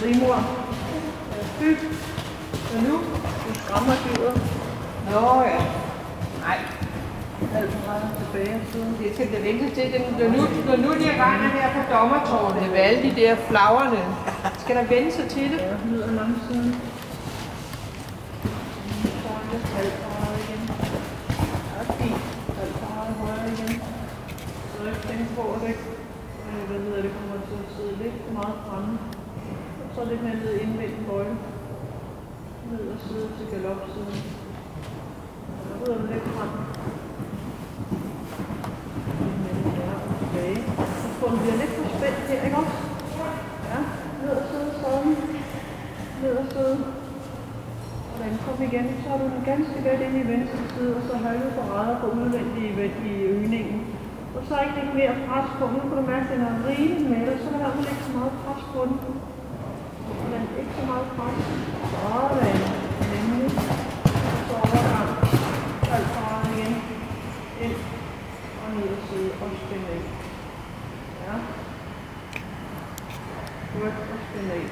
rimor. Fyt. Og nu, du skræmmer dyret. Nå ja. Nej. Alt for meget tilbage siden. Det skal det vente til, når nu de er gang her på dommertårnet med alle de der flagrene. Skal der vende sig til det? Ja, lyder langt siden. Så er det alt for meget igen. Ja, fint. Alt for meget højere igen. Så er det ikke tænke på, at det det kommer til at sidde lidt for meget fremme. Og så lidt mere ned indvendt bøjle. Ned og sidde til galopsiden. Så ryder det lidt frem. Så får den bliver lidt for spændt her, ikke også? Ja, ned og sidde sådan. Ned og sidde. Og den kom igen. Så har du den ganske let ind i venstre side, og så halve parader på udvendige i øgningen. Og så ikke lidt mere pres på. Nu kan du mærke, at den er rigeligt med, og så er der ikke så meget pres på den. Og den er ikke så meget pres. Sådan. Nemlig. Og så overgang. Alt parader igen. Ind. Og ned og sidde og spænde af. Ja. Godt og spænde af.